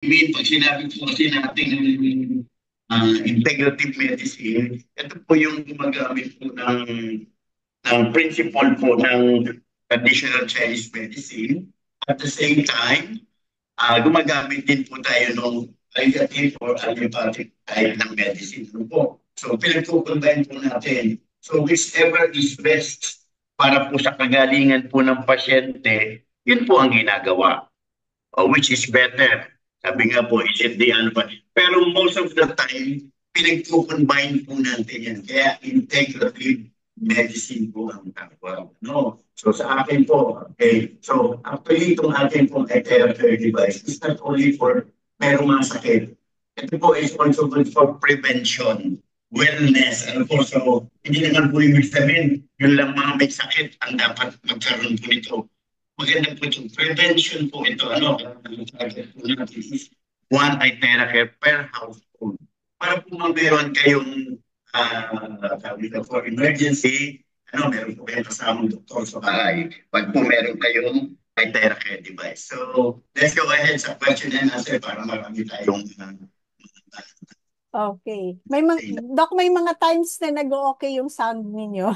mean, pag sinabi po kasi natin integrative medicine, ito po yung gumagamit po ng principle po ng traditional Chinese medicine. At the same time, gumagamit din po tayo ng alternative or allopathic type ng medicine. Ano po? So, pinagkukundahin po natin. So, whichever is best para po sa kagalingan po ng pasyente, yun po ang ginagawa. Which is better. Sabi nga po, is it the ano pa. Pero most of the time, pinagkukonbine po natin yan. Kaya integrative medicine po ang tawag. No? So sa akin po, okay. So actually itong akin pong therapy device is not only for merong mga sakit. Ito po is also good for prevention, wellness. Ano po, so hindi naman po ibig sabihin, yun lang mga may sakit ang dapat magkaroon po nito. Maganda po ito. Prevention po ito. Ano, ang target po natin is one itera care per household. Para po meron kayong sabi ko, for emergency, ano, meron po kayo kasamang doktor sa bahay. Pag po meron kayong itera care device. So, let's go ahead sa question and answer para marami tayong Okay. Doc, may mga times na nag-okay yung sound ninyo.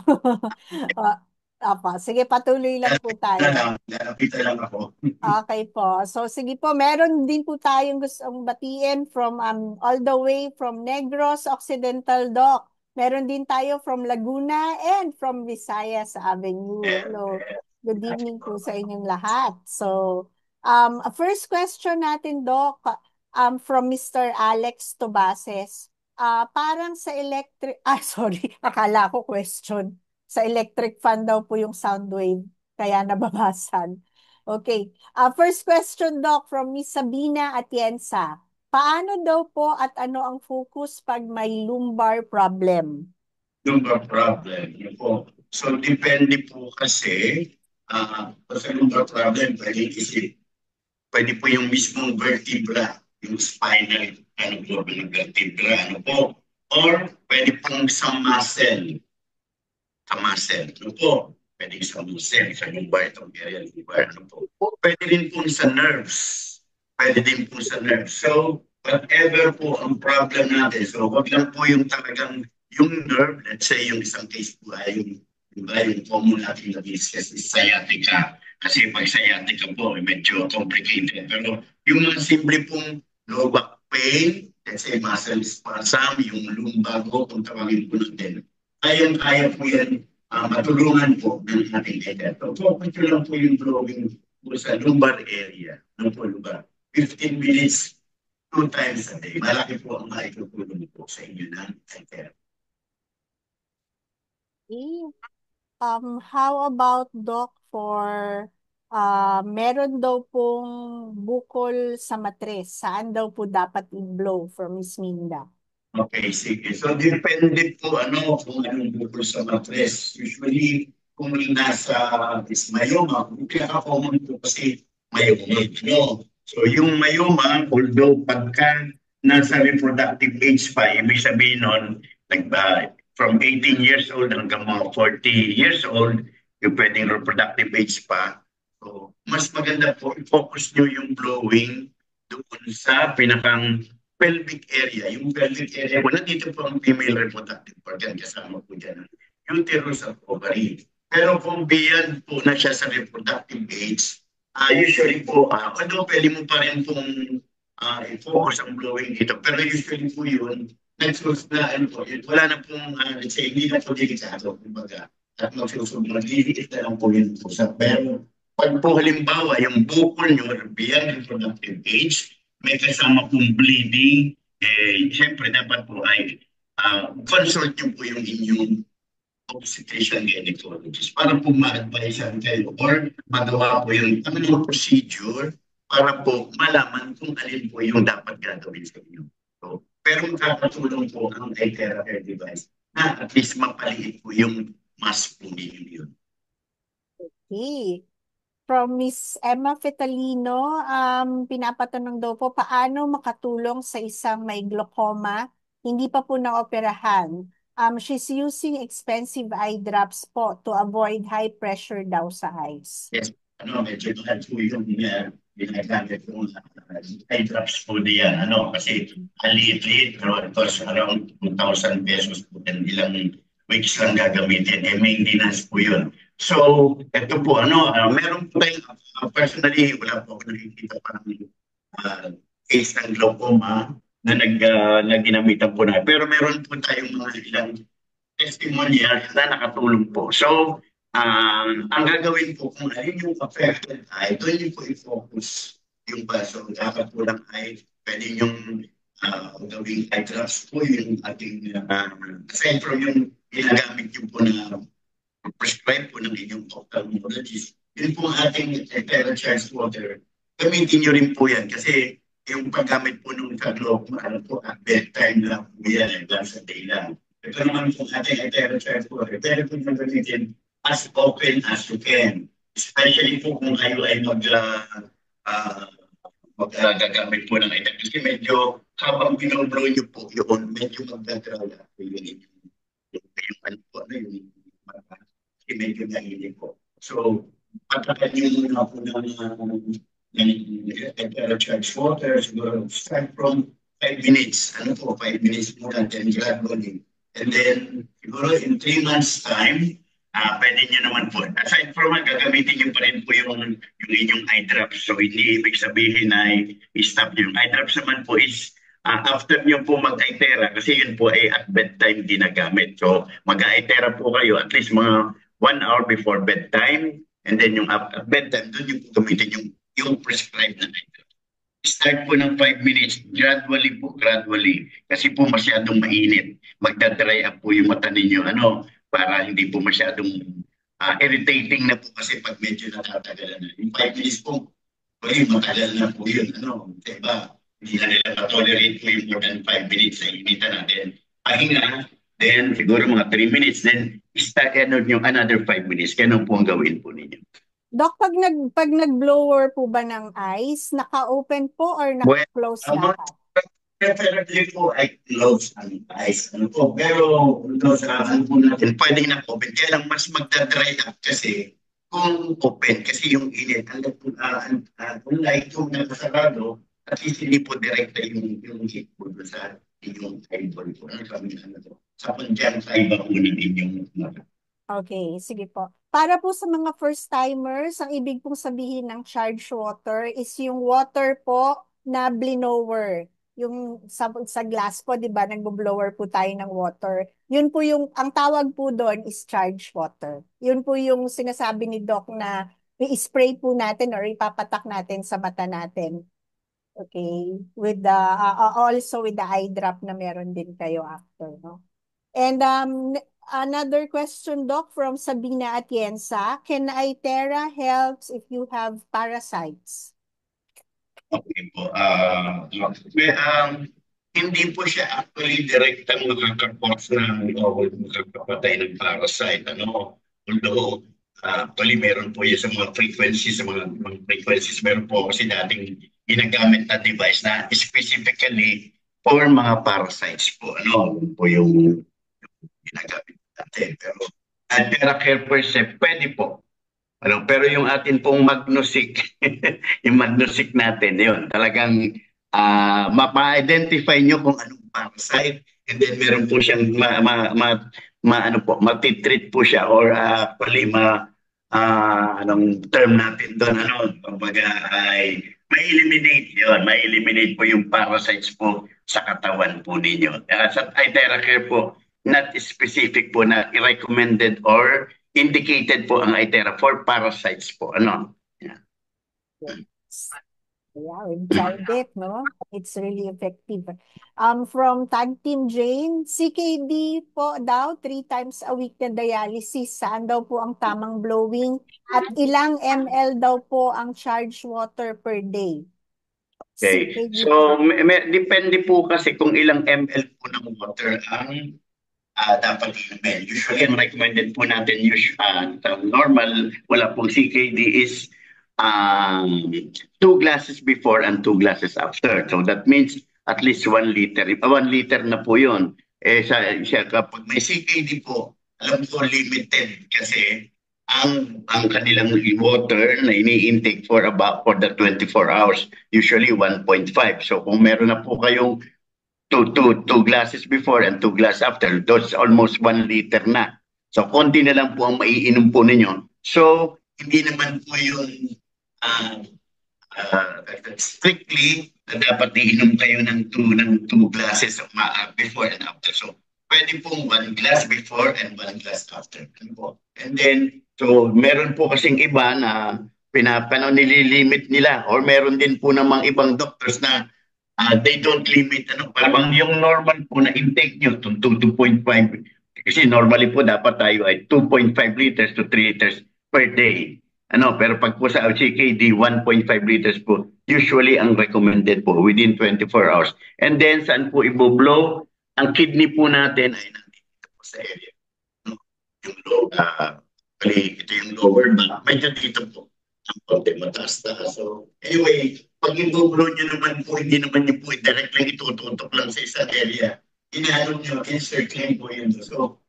Sige, patuloy lang po tayo. Lalapita lang ako. Okay po. So sige po, meron din po tayong gustong batiin from all the way from Negros Occidental, Doc. Meron din tayo from Laguna and from Visayas Avenue. Hello. Good evening po sa inyong lahat. So, first question natin, Doc, from Mr. Alex Tobases. Parang sa electric, sorry, akala ko question. Sa electric fan daw po yung sound wave, kaya nababasan. Okay. First question, Doc, from Miss Sabina Atienza. Paano daw po at ano ang focus pag may lumbar problem? Lumbar problem. Yun po. So, depende po kasi sa lumbar problem, pwede po yung mismong vertebra, yung spinal, ano po, yung vertebra, ano po. Or pwede pong sa muscle, ano po. Pwede sa muscle, sa lumbar, itong area, lumbar, ano po. O pwede rin po sa nerves. Pwede din po sa nerves. So, whatever po ang problem natin, so wag lang po yung talagang yung nerve, let's say yung isang case po ay yung, diba, yung common natin na business is sciatica. Kasi pag sciatica po, medyo complicated. Pero yung mga simple pong low back pain, let's say muscle spasm, yung lumbago, kung tawagin po natin, kayang-kaya po yan matulungan po ng ating edito. Focus nyo lang po yung drawing po sa lumbar area. Ano po, lumbar? 15 minutes, 2 times a day. Malaki po ang maitutulong po sa inyo ng therapy. Eh, how about, Doc, for meron daw pong bukol sa matres. Saan daw po dapat i-blow from Miss Minda? Okay, sige. So, depende po kung anong bukol sa matres. Usually, kung nasa is myoma, kung pinaka-common po kasi myoma. No? So, yung myoma, although pagka nasa reproductive age pa, ibig sabihin nun, from 18 years old hanggang mga 40 years old, yung pwedeng reproductive age pa. So, mas maganda po, i-focus nyo yung blowing doon sa pinakang pelvic area. Yung pelvic area, wala dito po ang female reproductive organ, kasama po dyan ang uterus at ovary. Pero kung beyond po na siya sa reproductive age, usually po, although pwede mo pa rin pong i-focus ang blowing dito, pero usually po yun, nagsus na ano po, yun, wala na pong, let's say, hindi na po delikado, kumbaga, at magsusunod, magliliit na lang po yun po sa, pero pag po halimbawa, yung bukol nyo beyond reproductive age, may kasama pong bleeding, siyempre dapat po ay consult nyo po yung inyong obstetrician gynecologist para po ma-advisean kayo or magawa po yung tamang procedure para po malaman kung alin po yung dapat gagawin sa inyo. So, pero makakatulong po ang iTherapeut device na at least mapaliit po yung mass po ninyo yun. Okay. From Miss Emma Fetalino, pinapatanong daw po, paano makatulong sa isang may glaucoma, hindi pa po naoperahan? She's using expensive eye drops po to avoid high pressure daw sa eyes. Yes. medyo mahal po yung ginagamit kong eye drops po diyan. Kasi liit-liit, pero it was around 2,000 pesos po and ilang weeks lang gagamitin. Maintenance po yun. So, ito po, meron po tayong, personally, wala po ako nakikita parang case ng glaucoma na ginamitan po na. Pero meron po tayong mga ilang testimonial na nakatulong po. So, ang gagawin po kung alin yung affected eye, doon yung po i-focus yung baso. Dapat po lang ay pwede yung gawing eye drops po yung ating aside from yung ginagamit yung po na prescribe po ng inyong ophthalmologist. Yun po ang ating charge water. Gamitin nyo rin po yan kasi yung paggamit po ng glaucoma, at bedtime lang po yan, sa day lang. Ito naman po ating charge water. Pero po yung gamitin as open as you can. Especially po kung kayo ay magagamit po ng item. Kasi medyo habang binoblow nyo po yun, medyo magdadrawla po yun. Yung ano po, yung kasi medyo nahili po. So, patakan nyo muna po ng charge water, siguro start from 5 minutes. 5 minutes muna, then gradually. And then, siguro in 3 months' time, pwede nyo naman po. Aside from gagamitin nyo pa rin po yung inyong eye drops. So, hindi ibig sabihin ay i-stop yung eye drops naman po is after nyo po mag-itera, kasi yun po ay at bedtime ginagamit. So, mag-itera po kayo at least mga 1 hour before bedtime. And then yung at bedtime, doon yung gamitin yung prescribed na eye drops. Start po ng 5 minutes, gradually. Kasi po masyadong mainit. Magdadry up po yung mata ninyo. Para hindi po masyadong irritating na po kasi pag medyo natatagalan na. Yung 5 minutes po, matagal na po yun. Diba? Hindi na nila tolerate po yung more than 5 minutes sa initan natin. Pahinga, then siguro mga 3 minutes, then start yung another 5 minutes. Ganun po ang gawin po ninyo. Doc, pag nag-blower po ba ng eyes, naka-open po or naka-close lahat? Preferably po ay close ang eyes. Pero sa po natin, pwedeng na-open. Kaya lang mas magdadry up kasi kung open. Kasi yung init, unlike yung nakasarado, at least hindi po direkta yung heat po sa inyong eyeball po. Sa conjunctiva po ng inyong mata. Okay, sige po. Para po sa mga first-timers, ang ibig pong sabihin ng charge water is yung water po na blower. Yung sa glass po, di ba, nagbo-blower po tayo ng water. Yun po ang tawag po doon is charge water. Yun po yung sinasabi ni Doc na i-spray po natin or ipapatak natin sa mata natin. Okay, with the also with the eye drop na meron din kayo after, no? And another question, Doc, from Sabina Atienza. Can Itera helps if you have parasites? Okay po. Hindi po siya actually direktang makakapos makakapatay ng parasite. Although, actually meron po yan sa mga frequencies, meron po kasi dating ginagamit na device na specifically for mga parasites po. Po yung ginagamit natin. Pero TheraCare per se, pwede po. Pero yung atin pong Magnosic, yung Magnosic natin, yun, talagang ma-identify nyo kung anong parasite, and then meron po siyang matitreat po siya, or anong term natin doon, kumbaga ay ma-eliminate po yung parasites po sa katawan po ninyo. Sa TheraCare po, not specific po na recommended or indicated po ang Itera for parasites po. Yeah, we've tried it, no? It's really effective. From Tag Team Jane, CKD po daw 3 times a week na dialysis. Saan daw po ang tamang blowing? At ilang ml daw po ang charge water per day? Okay. So, depende po kasi kung ilang ml po ng water ang dapat i-ml. Usually, ang recommended po natin, normal, wala pong CKD is 2 glasses before and 2 glasses after. So that means at least 1 liter. 1 liter na po yun. Kapag may CKD po, alam ko limited kasi ang kanilang water na ini-intake for the 24 hours, usually 1.5. So kung meron na po kayong two glasses before and two glass after, that's almost 1 liter na. So konti na lang po ang maiinom po ninyo. So hindi naman po yung uh, strictly na dapat iinom kayo ng two glasses before and after. So pwede pong 1 glass before and 1 glass after. And then, so meron po kasing iba na nililimit nila, or meron din po namang ibang doctors na they don't limit, parang yung normal po na intake nyo, 2.5. Kasi normally po dapat tayo ay 2.5 liters to 3 liters per day. Pero pag po sa CKD, 1.5 liters po, usually ang recommended po within 24 hours. And then, saan po iboblow? Ang kidney po natin ay nandito po sa area. Yung ito yung lower back. Medyo dito po. Ang konti mataas-taas. So, anyway, pag iboblow nyo naman po, hindi naman nyo po direct lang itututok lang sa isang area. Inaano nyo, encircling po yun. So,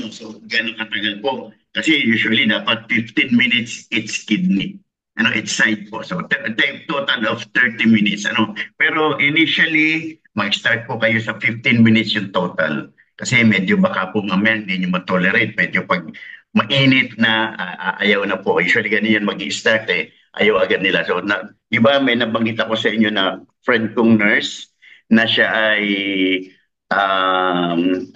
so gano'ng katagal po? Kasi usually dapat 15 minutes each kidney. Each side po. So, total of 30 minutes. Pero initially, mag-start po kayo sa 15 minutes yung total. Kasi medyo baka po mamaya hindi nyo ma-tolerate. Medyo pag mainit na, ayaw na po. Usually ganyan mag-i-start ayaw agad nila. So, iba may nabanggit ako sa inyo na friend kong nurse na siya ay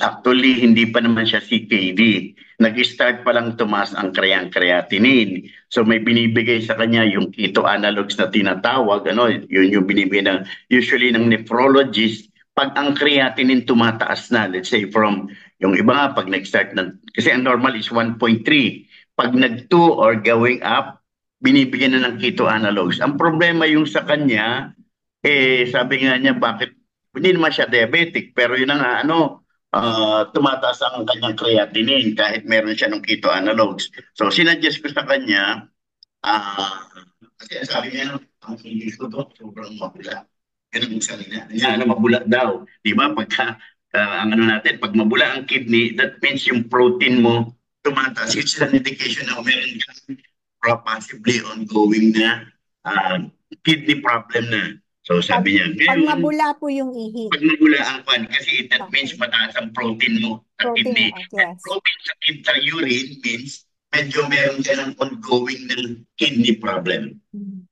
actually hindi pa naman siya CKD. Nag-start pa lang tumaas ang creatinine. So may binibigay sa kanya yung keto analogs na tinatawag, yun yung binibigay ng usually ng nephrologist pag ang creatinine tumataas na, let's say from yung iba nga pag nag-start na, kasi ang normal is 1.3. Pag nag-2 or going up, binibigyan na ng keto analogs. Ang problema yung sa kanya, sabi nga niya, bakit hindi naman siya diabetic, pero yun nga, tumataas ang kanyang creatinine kahit meron siya ng keto analogs. So, sinuggest ko sa kanya, kasi sabi niya, ang hindi ko to, sobrang mabula. Yan ang sabi niya, mabula daw. Di ba? Pagka, ang natin, pag mabula ang kidney, that means yung protein mo tumataas. It's an indication na meron kang possibly ongoing na kidney problem na. So sabi niya, pag mabula po yung ihi. Pag mabula ang kwan, kasi that means mataas ang protein mo sa kidney. Yes. Protein sa urine means medyo meron ka ng ongoing na kidney problem.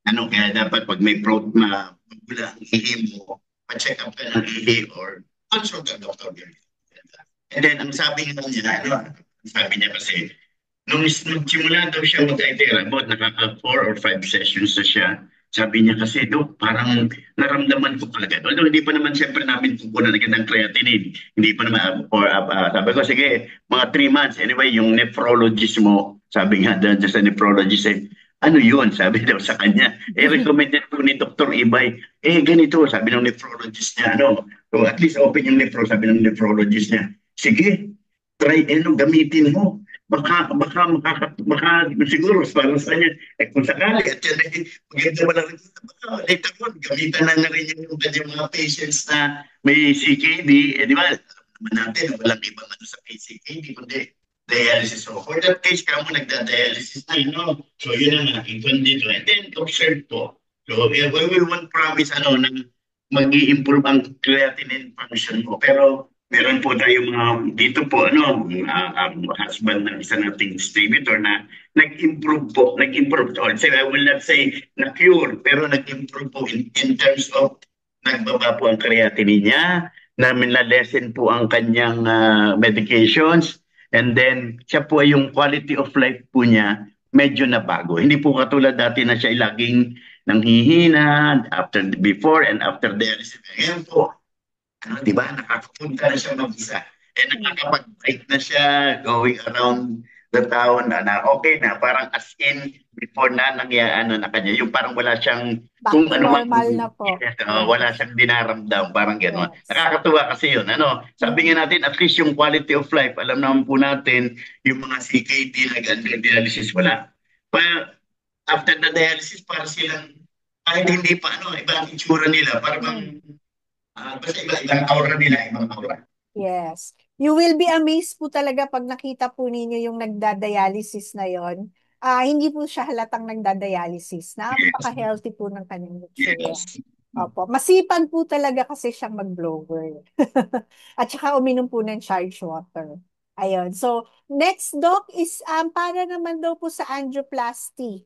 Kaya dapat pag may mabula ang ihi mo, pa-check up ka ng ihi or consult the doctor. And then, ang sabi niya, sabi niya kasi, nung simula daw siya mag-iterabot, nakaka 4 or 5 sessions na siya. Sabi niya kasi, parang naramdaman ko kagad. Although hindi pa naman siyempre namin pupunan agad ng creatinine. Hindi pa naman, sabi ko, sige, mga 3 months. Anyway, yung nephrologist mo, sabi nga doon sa nephrologist, ano yun? Sabi daw sa kanya. Recommended po ni Dr. Ibay. Ganito, sabi ng nephrologist niya, So at least open yung sabi ng nephrologist niya. Sige, try, gamitin mo. Baka siguro para sa kanya, kung sakali, at yan maganda mo lang, later on, gamitan na rin yung mga patients na may CKD, di ba? Naman natin, walang ibang sa CKD, kundi dialysis. So for that case, kamo nagda-dialysis na, So yun ang aking condition. And then, observe po. So we will want promise, na mag-i-improve ang creatinine function mo. Pero, meron po tayo dito po, ang husband ng isa nating distributor na nag-improve po. I will not say na-cure, pero nag-improve po in terms of nagbaba po ang creatinine niya, na-lessen po ang kanyang medications, and then siya po yung quality of life po niya medyo nabago. Hindi po katulad dati na siya laging nanghihina before and after dialysis. Ngayon po, di ba, nakakapunta na siya mag-isa. Nakakapag-bike na siya going around the town na okay na, parang as in before na na kanya. Yung parang wala siyang kung normal na po. Wala siyang dinaramdam, parang gano'n. Yes. Nakakatuwa kasi yun. Sabi nga natin, at least yung quality of life, alam naman po natin, yung mga CKD, nag-dialysis, wala. After the dialysis, parang silang, kahit hindi pa, iba ang itsura nila, parang basta ibang aura nila, ibang aura. Yes. You will be amazed po talaga pag nakita po ninyo yung nagdadialysis na yon. Hindi po siya halatang nagdadialysis. Yes. Napaka-healthy po ng kanyang itsura. Yes. Opo. Masipag po talaga kasi siyang mag-blower. At saka uminom po ng charged water. Ayun. So, next doc is para naman daw po sa angioplasty.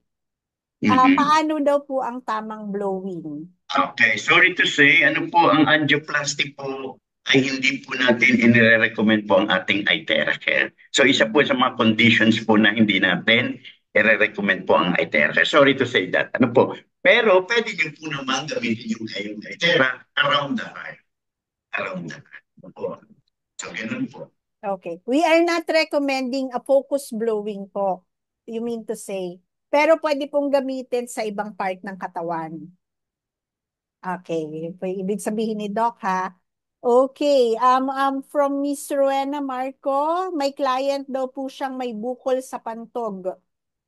Mhm. Paano daw po ang tamang blowing? Okay, sorry to say, ano po, ang angioplasty po ay hindi po natin inire-recommend po ang ating iTera Care. So isa po sa mga conditions po na hindi natin i-recommend po ang iTera Care. Sorry to say that. Ano po? Pero pwede niyo po naman gamitin yung iTera around the heart. Around the heart. Ano po? So ganun po. Okay. We are not recommending a focus blowing po. You mean to say. Pero pwede pong gamitin sa ibang part ng katawan. Okay. Yun po yung ibig sabihin ni Doc, ha? Okay. From Miss Rowena Marco, may client daw po siyang may bukol sa pantog.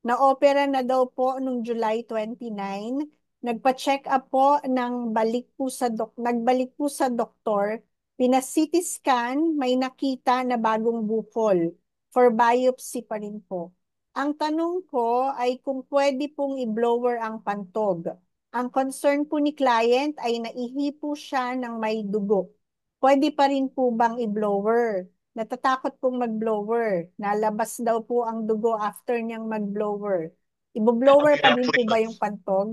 Na-opera na daw po nung July 29. Nagpa-check up po nagbalik po sa doktor. Pina-CT scan, may nakita na bagong bukol. For biopsy pa rin po. Ang tanong ko ay kung pwede pong i-blower ang pantog. Ang concern po ni client ay naihipo siya ng may dugo. Pwede pa rin po bang i-blower? Natatakot pong mag-blower. Nalabas daw po ang dugo after niyang mag-blower. Ibo-blower Okay pa lang din po po yun. ba yung pantog?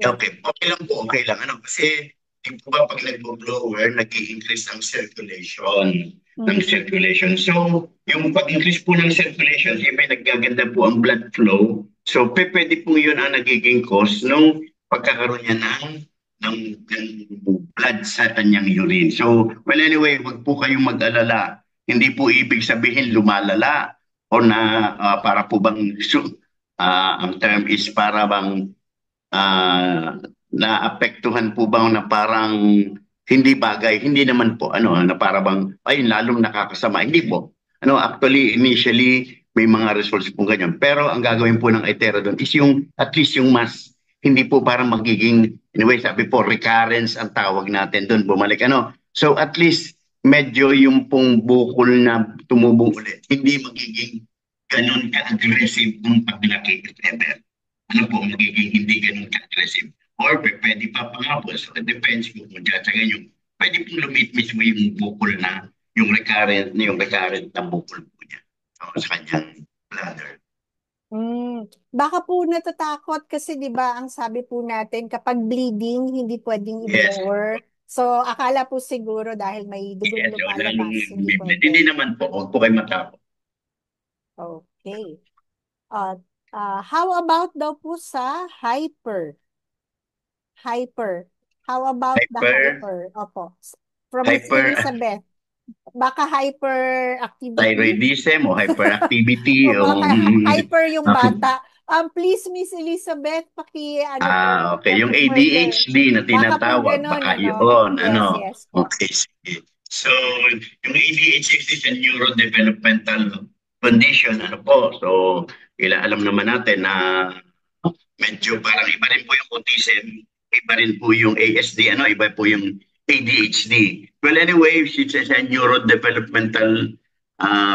Yeah. Okay, okay lang po, okay lang. Ano, kasi yung po ba pag nagbo-blower, nag-i-increase ang Mm. circulation. So, yung pag-increase po ng circulation, siyempre naggaganda po ang blood flow. So, pwede po yun ang nagiging cause nung pagkakaroon niya ng blood sa kanyang urine. So, well anyway, wag po kayong mag-alala. Hindi po ibig sabihin lumalala o na para po bang ang term is para bang naapektuhan po ba na parang hindi bagay, hindi naman po, ano, na para bang, ay, lalong nakakasama. Hindi po. Ano, actually, initially, may mga results po ganyan. Pero ang gagawin po ng Itera doon is yung, at least yung mas, hindi po parang magiging, anyway, sabi po, recurrence ang tawag natin doon, bumalik, ano. So, at least, medyo yung pong bukol na tumubong ulit, hindi magiging ganun ka-aggressive kung paglaki, if ever. Ano po, magiging hindi ganun ka-aggressive. Or pwede pa pangapos. So, it depends kung tsatsagan yung, pwede pong lumit mismo yung bukol na, yung recurrent na bukol po niya. So, sa kanyang bladder. Baka po natatakot kasi 'di ba ang sabi po natin kapag bleeding hindi pwedeng Yes, i-blower. So akala po siguro dahil may dugong yes. So, lalong lumalabas, hindi hindi pwede. naman po, huwag po kayo matakot. Okay. Uh, how about daw po sa hyper? Hyper. How about the Hyper, hyper? Opo. From Miss hyper, Elizabeth. Baka hyperactivity? thyroidism o hyperactivity O o baka hyper yung okay. bata. Please, Miss Elizabeth, ano po, Okay. Yung further. ADHD na Baka po tinatawag, ganun, baka ano? yun, Yes, ano. yes po. Okay, sige. So, yung ADHD is a neurodevelopmental condition, ano po. So, alam naman natin na medyo parang iba rin po yung autism, iba rin po yung ASD, ano, iba po yung ADHD. Well, anyway, it's a neurodevelopmental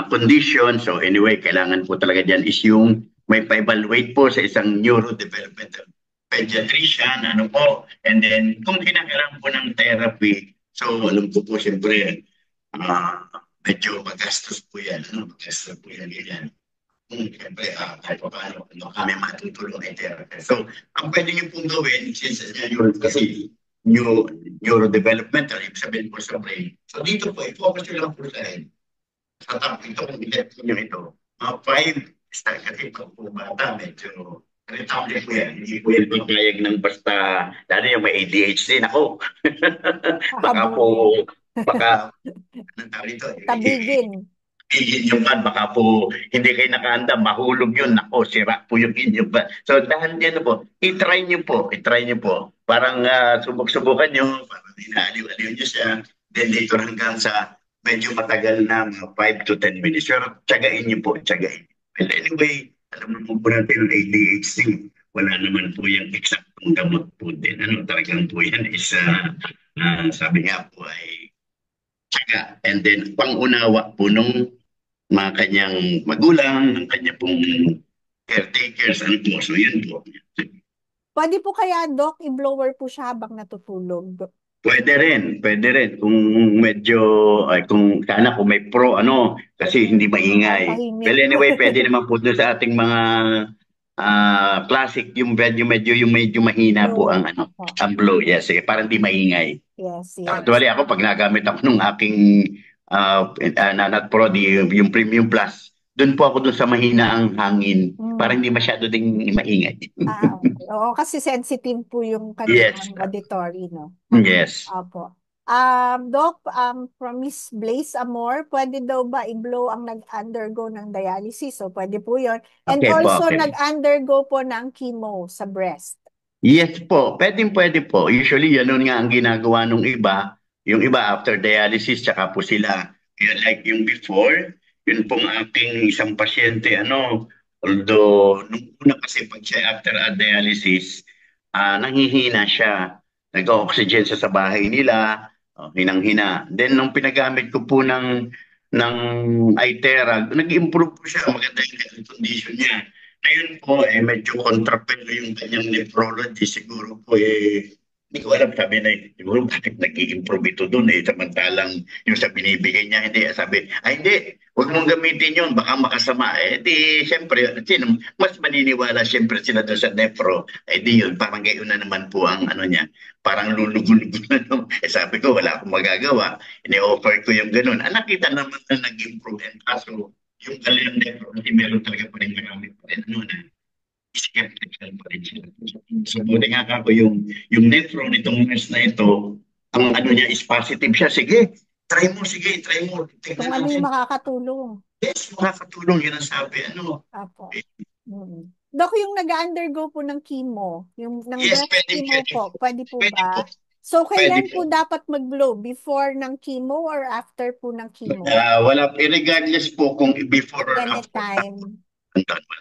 condition. So, anyway, kailangan po talaga dyan is yung may pa-evaluate po sa isang neurodevelopmental pediatrician, ano po. And then, kung kinakailangan po ng therapy, so alam ko po siyempre, ah, medyo magastos po yan. Ano, magastos po yan, ganyan. Siyempre, kahit pa paano, ano, kami matutulong ay therapy. So, ang pwede niyo pong gawin, since kasi neurodevelopmental, ibig sabihin po sa brain. So, dito po, i-focus nyo lang po sa head. Sa top, ito kung i-let nyo ito. Mga 5 kasi ito po bata, medyo retarded po yan. Hindi po yan papayag ng basta, lalo yung may ADHD, ako. Baka po, Hahabulin. baka, anong tawag ito? Tabigin. Inyong van, baka po hindi kayo nakahanda, mahulog yun, nako, sira po yung inyong van. So, dahan yan po, i-try nyo po. Parang subok-subukan nyo, parang inaaliw-aliw nyo siya, then later hanggang sa medyo matagal na, mga 5 to 10 minutes. Pero tsagain nyo po, tsagain. Well, anyway, alam mo po natin yung ADHD, wala naman po yung eksaktong gamot po din. Ano, talagang po yan is, sabi nga po ay alaga. And then, pang-unawa po nung mga kanyang magulang, ng kanya pong caretakers, ano po. So, yun po. Pwede po kaya, Doc, i-blower po siya habang natutulog. Pwede rin. Kung medyo, ay, kung sana kung may pro, ano, kasi hindi maingay. Tahimik. Well, anyway, pwede naman po doon sa ating mga classic, yung medyo mahina po ang, ano, Opo. ang blow. Yes, sige, parang di maingay. Yes, yes. Actually, ako, pag nagamit ako nung aking not pro, yung Premium Plus, doon po ako doon sa mahina ang hangin. Para hindi masyado ding maingay. Okay. Oo, kasi sensitive po yung Yes. kanilang auditory, no? Yes. Opo. Doc, from Miss Blaze Amor, pwede daw ba i-blow ang nag-undergo ng dialysis? So, pwede po yon. And Okay po, also, okay. nag-undergo po ng chemo sa breast. Yes po, pwede po. Usually, ganun nga ang ginagawa nung iba. Yung iba after dialysis, tsaka po sila. Yun, like yung before, yun pong aking isang pasyente, ano, although, nung una kasi pag siya after a dialysis, nanghihina siya. Nag-oxygen siya sa bahay nila, hinang-hina. Then, nung pinagamit ko po ng Itera, nag-improve po siya. Maganda yung condition niya. Ngayon po, medyo kontrapelo yung kanyang nephrology. Siguro po, hindi ko alam. Sabi na, siguro bakit nag-i-improve ito doon samantalang yung sa binibigay niya, hindi. Sabi, hindi, huwag mong gamitin yun, baka makasama. Di, siyempre, mas maniniwala siyempre sila doon sa nephro. Di yun, parang gayon na naman po ang ano niya. Parang lulugo-lugo na. No? Sabi ko, wala akong magagawa. Ini-offer ko yung ganun. Nakita naman na nag-improve. And kaso, yung kanilang network, hindi meron talaga pa rin marami pa rin, ano na, skeptical pa rin sila. So, buti nga ako yung network nitong nurse na ito, ang ano niya is positive siya. Sige, try mo. Kung Tingnan ano natin. yung makakatulong. Yes, makakatulong yun ang sabi. Ano? Apo. Doc, yung nag-undergo po ng chemo, yung ng Yes, breast chemo po, pwede po ba? So, kailan po dapat mag-blow? Before ng chemo or after po ng chemo? Wala, regardless po kung before or after. Anytime. Wala.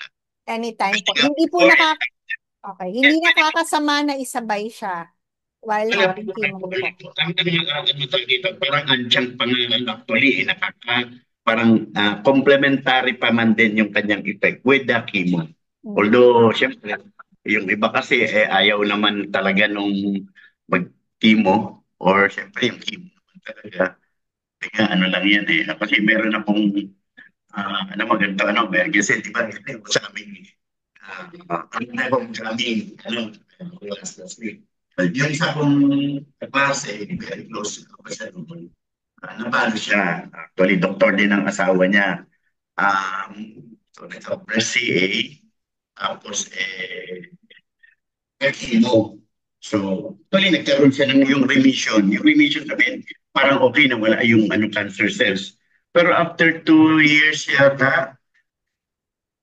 Anytime po. Hindi po hindi nakakasama na isabay siya while having chemo po. Ang dito, parang ansyang pangalan actually, parang complementary pa man din yung kanyang effect with the chemo. Although, syempre, yung iba kasi ayaw naman talaga nung mag-chemo or syempre yung chemo talaga. Kaya ano lang yan kasi meron akong maganda, kasi di ba, sa aming last week. Yung isa kong klase, very close ako sa nabalo siya. Actually, doktor din ang asawa niya. So, nag-breast CA. Tapos, chemo. So, actually, nagkaroon siya ng yung remission. Yung remission sabihin, parang okay na wala yung cancer cells. Pero after 2 years yata,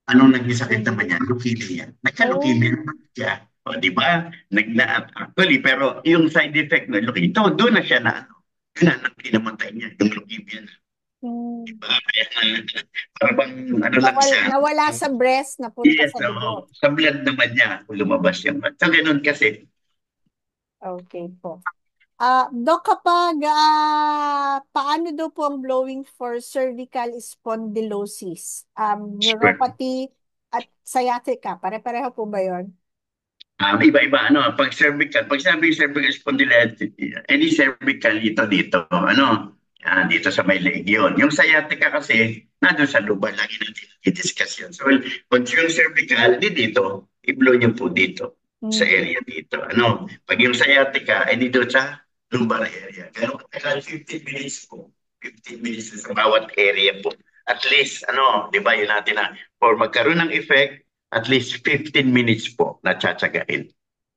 anong naging sakit naman yan? Leukemia. Nagka-leukemia siya. O, di ba? Actually, pero yung side effect na leukemia, doon na siya kinamatay niya, yung leukemia na. Diba? Kaya parang lang siya. Nawala sa breast, napunta yes, sa dugo. Sa blood naman niya, lumabas yan. So, ganun kasi. Okay po. Doc, kapag paano daw po ang blowing for cervical spondylosis? Neuropathy at sciatica, pare-pareho po ba yun? Iba-iba, pag sabi cervical spondylitis, any cervical dito, dito sa may leg yun. Yung sciatica kasi, nandun sa lubar, lagi natin i-discuss yun. So, pag yung cervical, dito, i-blow nyo po dito, sa area dito. Pag yung sciatica, dito sa lumbar area. Ganun katagal, 15 minutes po. 15 minutes sa bawat area po. At least, di ba, yun natin for magkaroon ng effect, at least 15 minutes po na tsatsagain.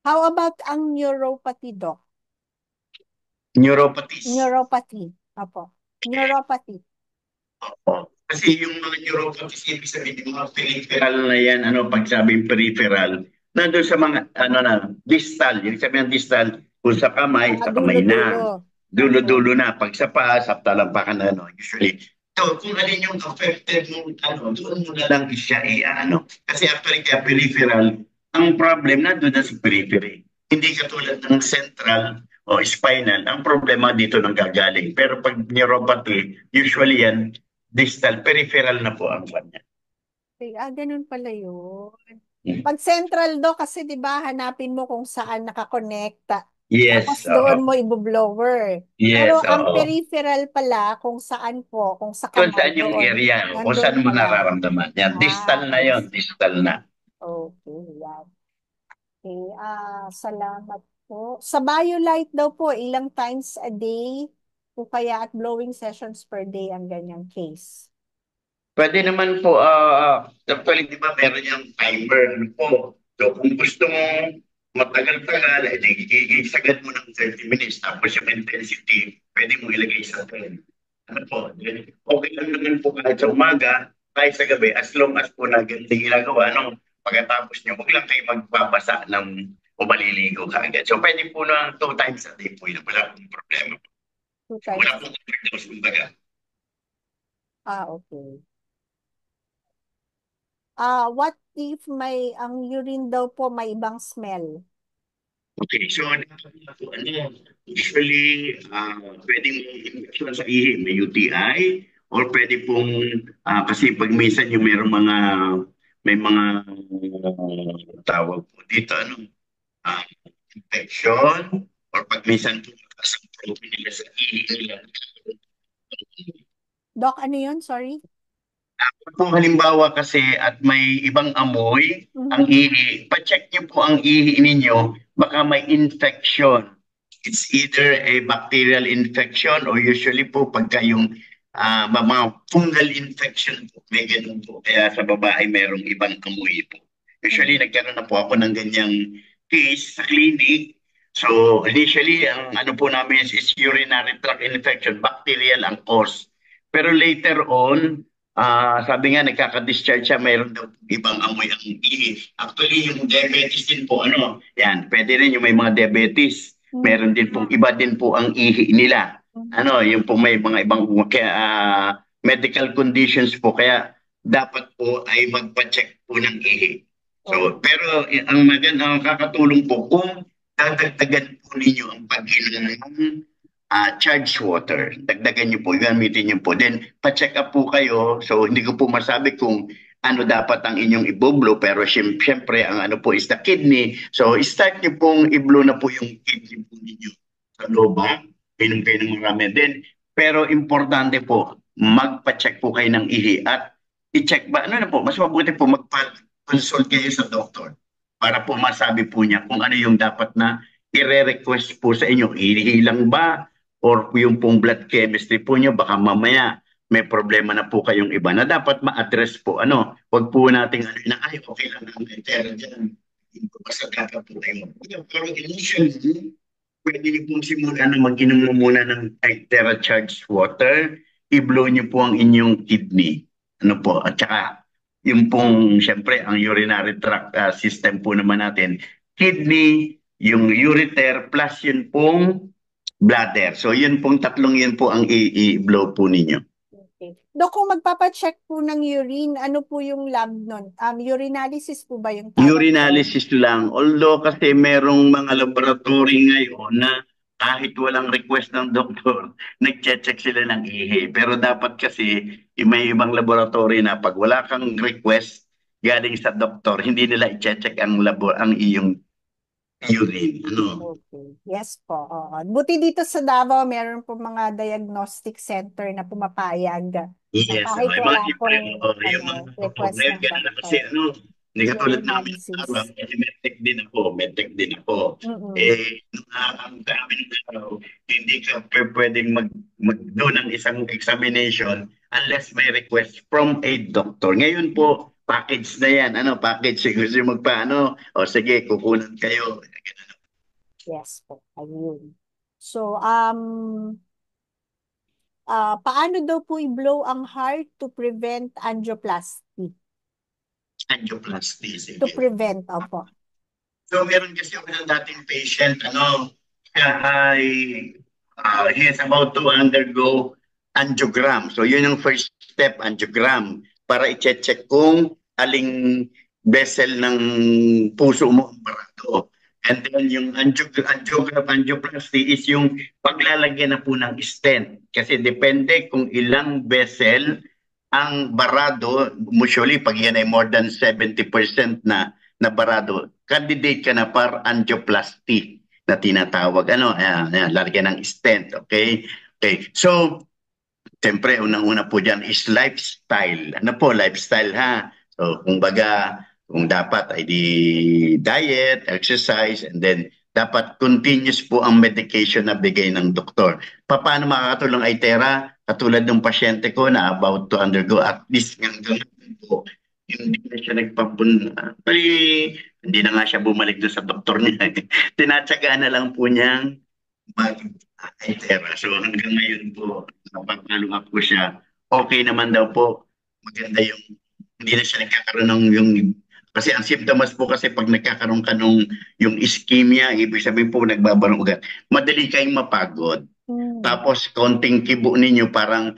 How about ang neuropathy, Doc? Neuropathy. Apo. Neuropathy. Opo. Kasi yung mga neuropathy, ibig sabihin yung mga peripheral na yan, pag sabing peripheral, nandun sa mga, distal. Yung sabihin ng distal, kung sa kamay na. Dulo-dulo na. Pag sa paa, sa talampakan na, usually. So, kung alin yung affected mo, doon mo na lang siya Kasi actually, peripheral, ang problem na doon sa periphery. Hindi katulad ng central o spinal, ang problema dito nang gagaling. Pero pag neuropathy, usually yan, distal, peripheral na po ang kanya. Okay, ganun pala yun. Pag central do, kasi di ba, hanapin mo kung saan nakakonekta. Tapos Yes, doon oo. mo i-blower. Pero Yes, ang oo. peripheral pala, kung saan po, kung sa Kung kamay saan yung doon, area, kung nandun saan mo pala. nararamdaman. Yan, distal na I yon, see. distal na. Okay, yan. Okay, salamat po. Sa BioLite daw po, ilang times a day o kaya at blowing sessions per day ang ganyang case. Pwede naman po, actually, di ba, meron yung timer ano po. So, kung gusto mo matagal-tagal, sagad mo ng 30 minutes. Tapos yung intensity, pwede mo ilagay sa 10. Ano po, then, okay lang naman po kahit sa umaga, kahit sa gabi, as long as po na ganito ginagawa, ano, pagkatapos nyo, huwag lang kayo magbabasa ng o maliligo kaagad. So, pwede po na 2 times a day po yun. Wala pong problema. Two Wala times. pong overdose, kumbaga. Okay. What if ang urine daw po may ibang smell? Okay, so usually, pwedeng infection sa ihi, may UTI, or pwede pong, kasi pag minsan yung may mga tawag po dito, ah, infection, or pag minsan po, sa protein nila sa ihi nila. Doc, ano yun? Sorry? Kung halimbawa kasi at may ibang amoy, ang Mhm. ihi, pa-check niyo po ang ihi ninyo, baka may infection. It's either a bacterial infection or usually po pagka yung mga fungal infection po, may ganun po. Kaya sa babae merong ibang amoy po. Usually nagkaroon na po ako ng ganyang case sa clinic. So initially, ang ano po namin is urinary tract infection, bacterial ang cause. Pero later on, sabi nga, nagkaka-discharge siya, mayroon daw ibang amoy ang ihi. Actually, yung diabetes din po, yan, pwede rin yung may mga diabetes. Meron din pong, iba din po ang ihi nila. Yung po may mga ibang kaya, medical conditions po, kaya dapat po ay magpa-check po ng ihi. So, pero ang maganda, ang kakatulong po, kung dadagdagan po ninyo ang pag-inom ng charged water. Dagdagan niyo po, gamitin niyo po. Then, pa-check up po kayo. So, hindi ko po masabi kung ano dapat ang inyong iboblo, pero syempre, ang ano po is the kidney. So, start niyo pong iblo na po yung kidney po ninyo sa loob, ha? Inom kayo ng marami. Then, pero importante po, magpa-check po kayo ng ihi at i-check ba, ano na po, mas mabuti po magpa-consult kayo sa doktor para po masabi po niya kung ano yung dapat na i-request po sa inyo. Ihi lang ba? Or yung pong blood chemistry po nyo, baka mamaya may problema na po kayong iba na dapat ma-address po. Huwag po nating ay, okay lang ang entera dyan. Basta dapat po tayo. Pero initially, pwede niyo pong simulan na mag-inom muna ng entera charged water. I-blow niyo po ang inyong kidney. At saka, yung pong, syempre, ang urinary tract system po naman natin, kidney, yung ureter, plus yun pong bladder. So yun pong tatlong yun po ang i-blow po ninyo. Okay. Dok, kung magpapacheck po ng urine, ano po yung lab nun? Urinalysis po ba yung tawag doon? Urinalysis lang. Although kasi merong mga laboratory ngayon na kahit walang request ng doktor, nag-check sila ng ihi. Pero dapat kasi may ibang laboratory na pag wala kang request galing sa doktor, hindi nila i-check ang iyong urine. Okay. Yes po. Oo. Buti dito sa Davao, meron po mga diagnostic center na pumapayag na Yes, kahit may mga wala libre pong yung mga request ngayon, ng gano'n na kasi doktor. hindi katulad namin araw, Urinalysis. medtech din ako. Mm-mm. Ang dami ng araw, hindi ka pwedeng do ng isang examination unless may request from a doctor. Ngayon po, package na yan. Package? Gusto yung o sige, kukunan kayo. Yes po. Ayun. So, paano daw po i-blow ang heart to prevent angioplasty? Angioplasty, To sige. prevent, opo. So, meron kasi ako ng dating patient, siya ay, he is about to undergo angiogram. So, yun yung first step, angiogram, para i-check kung aling vessel ng puso mo ang barado. And then yung angioplasty is yung paglalagyan na po ng stent. Kasi depende kung ilang vessel ang barado. Usually, pag yan ay more than 70% na barado, candidate ka na para angioplasty na tinatawag. Lalagyan ng stent. Okay? Okay. So, siyempre, unang-una po dyan is lifestyle. Ano po, lifestyle ha? So, kung dapat ay di diet, exercise, and then dapat continuous po ang medication na bigay ng doktor. Paano makakatulong ay Tera? Katulad ng pasyente ko na about to undergo at least hanggang po, hindi na siya nagpapunta. Hindi na nga siya bumalik doon sa doktor niya. Tinatsagaan na lang po niyang mag-itera. So hanggang ngayon po, napag-follow up ko siya. Okay naman daw po. Maganda yung, hindi na siya nagkakaroon ng yung, kasi ang symptoms po kasi pag nagkakaroon ka nung yung ischemia, ibig sabihin po nagbabarong ugat, madali kayong mapagod. Tapos konting kibo ninyo parang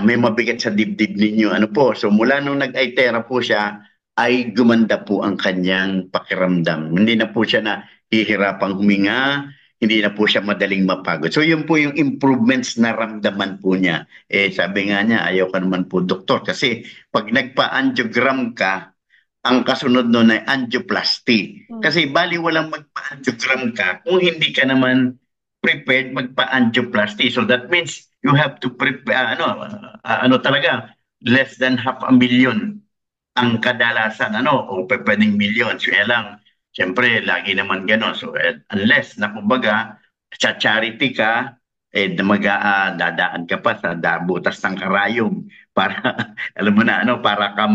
may mabigat sa dibdib ninyo. Ano po? So mula nung nag-itera po siya, ay gumanda po ang kanyang pakiramdam. Hindi na po siya na hihirapang huminga, hindi na po siya madaling mapagod. So yun po yung improvements na ramdaman po niya. Sabi nga niya, ayaw ka naman po doktor kasi pag nagpa-angiogram ka, ang kasunod nun ay angioplasty. Kasi bali walang magpa-angiogram ka kung hindi ka naman prepared magpa-angioplasty. So that means you have to prepare, talaga, less than 500,000 ang kadalasan, o pwedeng million. So lang, siyempre, lagi naman gano'n. So unless, na kumbaga, sa charity ka, dadaan ka pa sa butas ng karayom para, alam mo na, para ka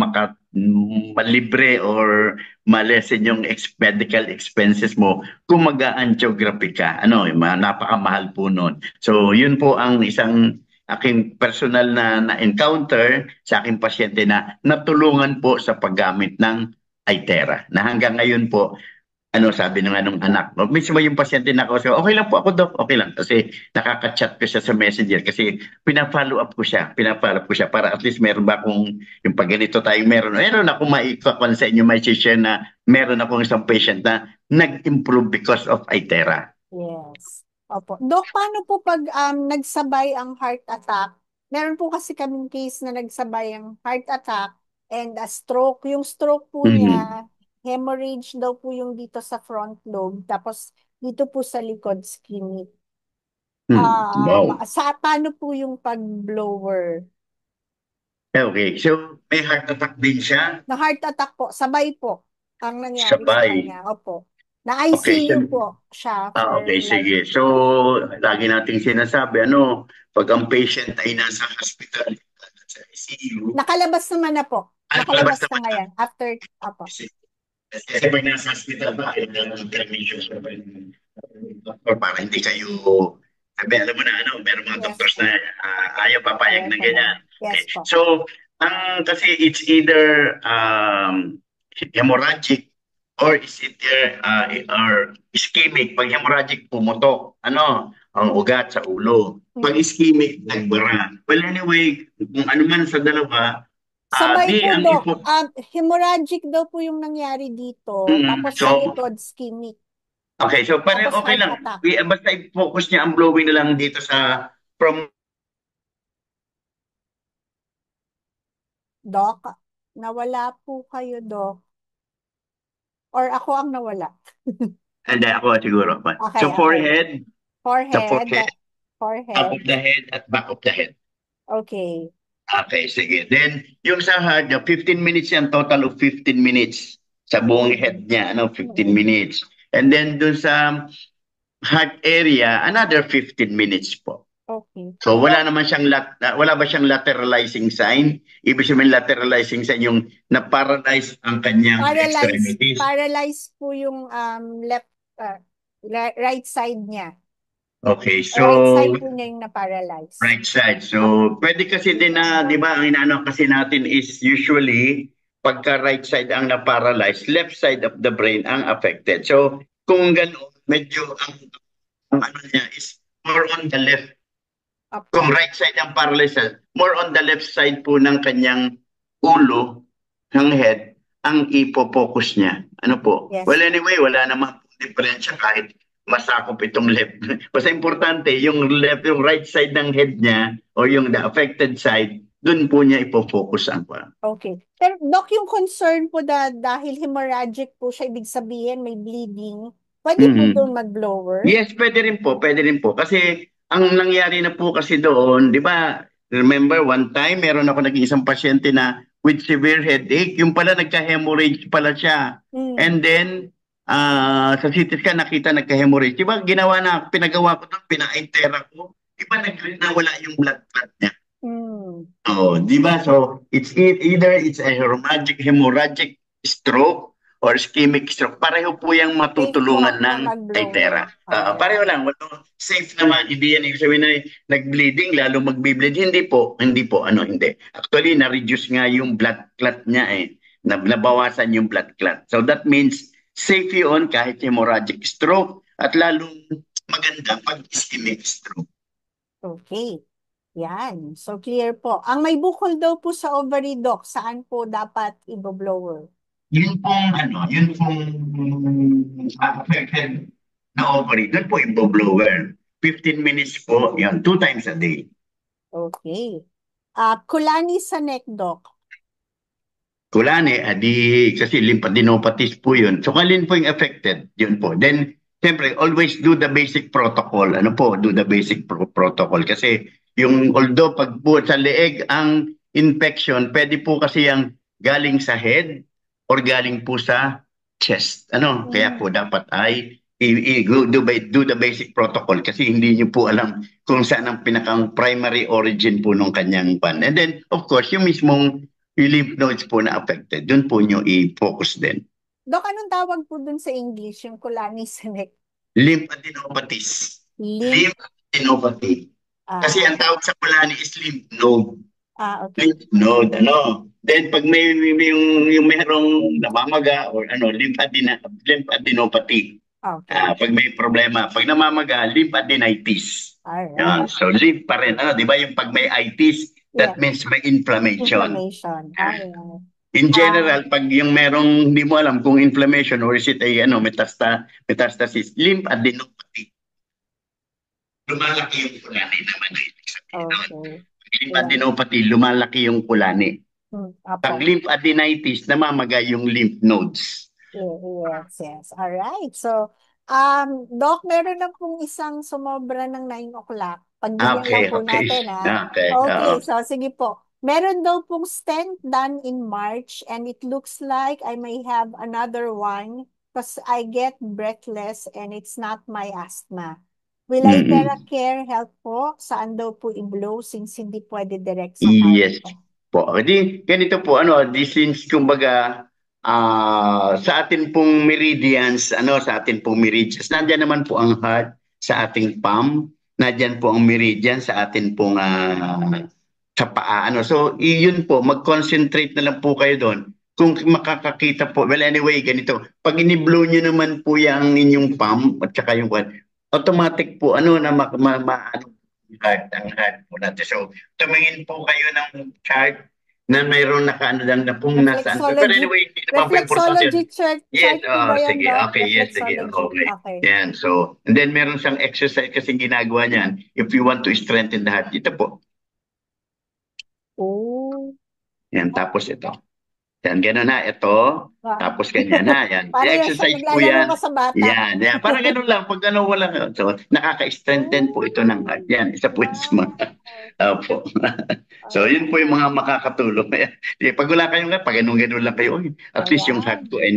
malibre or malesen yung medical expenses mo kung mag-angiography ka. Napakamahal po nun. So, yun po ang isang aking personal na encounter sa aking pasyente na natulungan po sa paggamit ng itera. Na hanggang ngayon po, sabi ng anong anak, mismo yung pasyente na ako, okay lang po ako, Dok, okay lang. Kasi nakaka-chat ko siya sa messenger kasi pina-follow up ko siya para at least meron ba akong, yung pag ganito tayong meron akong maikakwan sa inyo, may share na meron akong isang patient na nag-improve because of itera. Yes. Opo. Dok, paano po pag nagsabay ang heart attack? Meron po kasi kaming case na nagsabay ang heart attack and a stroke. Yung stroke po niya, hemorrhage daw po yung dito sa front lobe. Tapos dito po sa likod, ischemic. Wow. Paano po yung pag-blower? Okay, so may heart attack din siya? Na heart attack po, sabay po ang nangyari sa Sabay. kanya. Opo. Na ICU po siya for Okay, life. sige. So, lagi nating sinasabi, pag ang patient ay nasa hospital, sa ICU, Nakalabas naman na po. Nakalabas na ngayon. After, apo. Kasi pag nasa hospital ba, kailangan ng permission sa doctor para hindi kayo, sabi, alam mo na, meron mga doctors na ayaw papayag na ganyan. Yes, Okay. po. So, kasi it's either hemorrhagic or is it or ischemic. Pag hemorrhagic, pumutok, ang ugat sa ulo. Pag ischemic, nagbara. Well, anyway, kung ano man sa dalawa, Sabay po, Dok. Hemorrhagic daw po yung nangyari dito. Tapos sa likod, ischemic. Okay, so parang Tapos okay heart lang. attack. Basta i-focus niya ang blowing na lang dito from Dok, nawala po kayo, Dok. Or ako ang nawala. Hindi, ako siguro. Okay, So forehead, Forehead. top of the head at back of the head. Okay. Okay, sige. Then, yung sa heart, 15 minutes yan, total of 15 minutes sa buong head niya, 15 minutes. And then dun sa heart area, another 15 minutes po. Okay. So wala ba siyang lateralizing sign? Ibig sabihin lateralizing sign yung na-paralyze ang kanyang extremities. Paralyzed po yung left right side niya. Okay, so right side po niya yung na-paralyze. Right side. So pwede kasi din na, 'di ba, ang inaano kasi natin is usually pagka right side ang na-paralyze, left side of the brain ang affected. So kung gano'n, medyo ang ano niya is more on the left. Kung right side ang paralyzed, more on the left side po ng kanyang ulo, ng head, ang ipo-focus niya. Ano po? Yes. Well, anyway, wala naman diferensya kahit masakop itong left. Basta importante, yung right side ng head niya o yung the affected side, dun po niya ipo-focus ang pa. Okay. Pero Doc, yung concern po dahil hemorrhagic po siya, ibig sabihin may bleeding, pwede po Mhm. doon mag-blower? Yes, pwede rin po, pwede rin po. Kasi ang nangyari na po kasi doon, di ba, remember one time, meron ako naging isang pasyente na with severe headache, yung pala nagka-hemorrhage pala siya. Mm. And then, sa CT scan nakita nagka-hemorrhage. Di ba, pinagawa ko doon, pina-intera ko, di ba nawala yung blood clot niya? Mm. Oh, di ba? So, either it's a hemorrhagic stroke or ischemic stroke. Pareho po yung Safe po matutulungan na ng mag-blower. itera. Pareho lang. Safe naman. Hindi yan ibig sabihin na nag-bleeding, lalo mag-bleed. Hindi po. Hindi po. Hindi. Actually, na-reduce nga yung blood clot niya eh. Nabawasan yung blood clot. So that means safe yun kahit hemorrhagic stroke at lalong maganda pag ischemic stroke. Okay. Yan. So, clear po. Ang may bukol daw po sa ovary, Doc, saan po dapat i-blower? Yun pong affected na ovary, doon po i-blower. 15 minutes po, yun, 2 times a day. Okay. Kulani sa neck, Doc. Kulane, kasi lymphadenopathies po yun. So, kalin po yung affected, yun po. Then, siyempre, always do the basic protocol. Do the basic protocol. Kasi, although pag po sa leeg ang infection, pwede po kasi yung galing sa head or galing po sa chest. Kaya po dapat ay do the basic protocol kasi hindi niyo po alam kung saan ang pinakang primary origin po ng kanyang pan. And then, of course, yung mismong lymph nodes po na affected, doon po nyo i-focus din. Dok, anong tawag po dun sa English, yung kulani sa neck? Lymphadenopathies. Lymphadenopathy. Kasi ang tawag sa kulani is lymph node. Okay. Lymph node, Then pag may yung merong namamaga or lymphadenopathy. Okay. Pag may problema, pag namamaga, lymphadenitis. Alright. So lymph pa rin, di ba yung pag may itis, that means may inflammation. Alright. In general, pag yung merong hindi mo alam kung inflammation or is it a metastasis, lymphadenopathy. Lumalaki yung kulani naman. Okay. Lymphadenopathy, lumalaki yung kulani. Pag lymphadenitis, namamaga yung lymph nodes. Yes. Alright. So, Doc, meron na pong isang sumobra ng 9 o'clock. Pagbigyan lang po natin, ha? Okay, so sige po. Meron daw pong stent done in March and it looks like I may have another one because I get breathless and it's not my asthma. Will Iteracare help po? Saan daw po i-blow since hindi pwede direct sa heart? Yes po. Ganito po, since kumbaga, sa atin pong meridians, nandiyan naman po ang heart sa ating palm, nandiyan po ang meridian sa atin pong sa paa. So, yun po, mag-concentrate na lang po kayo doon. Kung makakakita po, well anyway, ganito, pag ini-blow nyo naman po yung inyong palm at saka yung automatic po, ang heart po natin. So, tumingin po kayo ng chart na mayroon na pong nasaan. But anyway, hindi naman po importante. Yes, sige, okay, yes, sige, okay. Yan, so, and then meron siyang exercise kasi ginagawa niyan if you want to strengthen the heart. Ito po. Yan, tapos ito. Yan, gano'n na, ito. Tapos ganyan na, yan. Exercise po yan. Yan. Parang gano'n lang, pag gano'n walang. So, nakaka-strengthen po ito ng heart. Yan, isa po yung Opo. So, yun po yung mga makakatulong. Pag wala kayong pag gano'n lang kayo, at least yung heart ko ay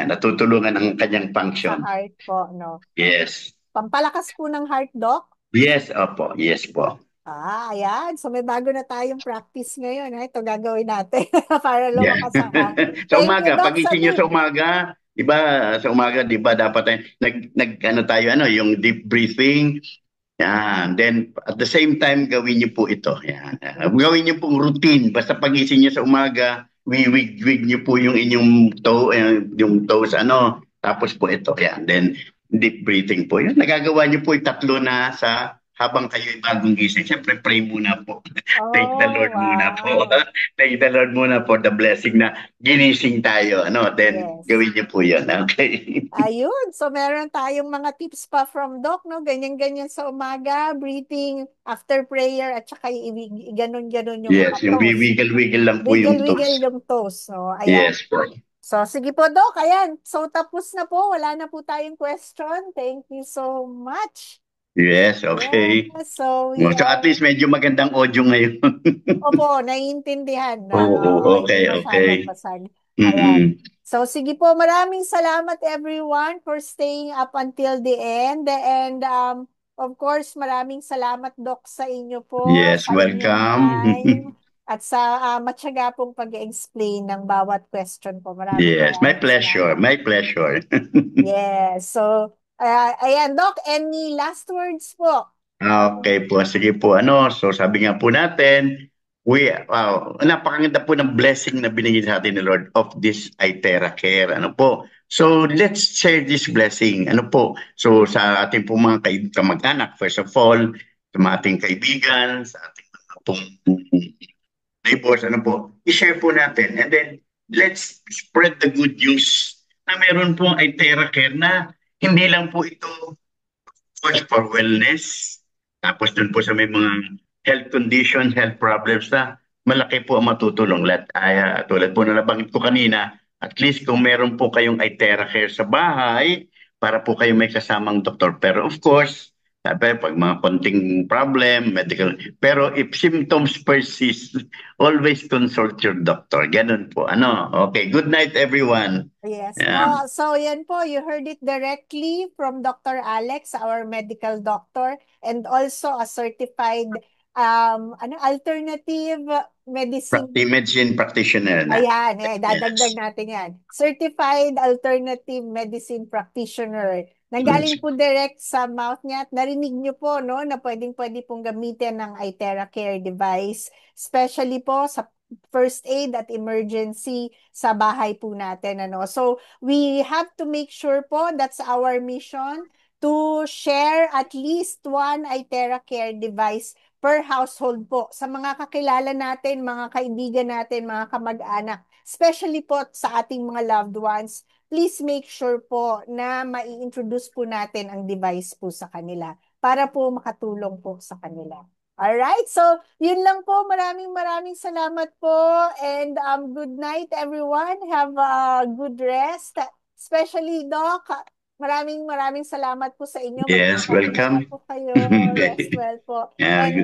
natutulungan ng kanyang function. Sa heart po, no? Yes. Pampalakas po ng heart, Doc? Yes, opo. Yes po. Ayan. So may bago na tayong practice ngayon. Ito gagawin natin para lumakas ang heart. Sa umaga, pagising nyo sa umaga, diba, dapat yung deep breathing. Yan. Then, at the same time, gawin nyo po ito. Yan. Gawin nyo pong routine. Basta pagising nyo sa umaga, wiwig nyo po yung inyong toes, tapos po ito. Yan. Then, deep breathing po. Yan. Nagagawa nyo po yung 3 na sa habang kayo'y bagong gising, siyempre pray muna po. Thank the Oh, Lord muna po. wow. Thank the Lord muna for the blessing na ginising tayo. Ano, then Yes. gawin niyo po yun. Okay. Ayun. So, meron tayong mga tips pa from Doc, no? Ganyan-ganyan sa umaga, breathing after prayer, at saka ganon-ganon yung mga Yes, yung toes. wiggle-wiggle lang po yung Wiggle-wiggle toes. yung toes. So, ayan. Yes po. So, sige po, Doc. Ayan. So, tapos na po. Wala na po tayong question. Thank you so much. Yes, Yeah. okay. So, we So at are, least medyo magandang audio ngayon. opo, naiintindihan na Oo, hindi okay, okay. masyadong basag. Ayan. Mm-mm. So, sige po. Maraming salamat everyone for staying up until the end. And, of course, maraming salamat, Doc, sa inyo po, Yes, sa inyong time, welcome. at sa matyaga pong pag-explain ng bawat question po. Maraming Yes, my maraming pleasure, salamat. my pleasure. Yes. So, ayan, Doc, any last words po? Okay po, sige po. So sabi nga po natin, napakaganda po ng blessing na binigay sa atin ni Lord of this Itera Care. Ano po? So let's share this blessing. Ano po? So sa ating po mga kamag-anak, first of all, sa mga ating kaibigan, sa ating mga pong neighbors, ano po, i-share po natin. And then, let's spread the good news na meron po Itera Care na hindi lang po ito for wellness. Tapos dun po sa may mga health conditions, health problems na malaki po ang matutulong. Tulad po na nabanggit ko kanina, at least kung meron po kayong Itera Care sa bahay, para po kayo may kasamang doktor. Pero of course, sabi, pag mga konting problem, medical, pero if symptoms persist, always consult your doctor. Ganun po. Okay, good night everyone. Yes Yeah. po. So yan po, you heard it directly from Dr. Alex, our medical doctor, and also a certified alternative medicine. Medicine practitioner na. Ayan, dadagdag Yes. natin yan. Certified Alternative Medicine Practitioner. Nanggaling po direct sa mouth niya at narinig niyo po, no, na pwedeng-pwede pong gamitin ng Itera Care device, especially po sa first aid at emergency sa bahay po natin, ano. So, we have to make sure po, that's our mission, to share at least one Itera Care device per household po. Sa mga kakilala natin, mga kaibigan natin, mga kamag-anak, especially po sa ating mga loved ones, please make sure po na mai-introduce po natin ang device po sa kanila para po makatulong po sa kanila. Alright, so yun lang po. Maraming maraming salamat po and good night everyone. Have a good rest. Especially Doc, maraming maraming salamat po sa inyo. Yes, Magpapahinga welcome. po kayo. Rest well po. Yeah, And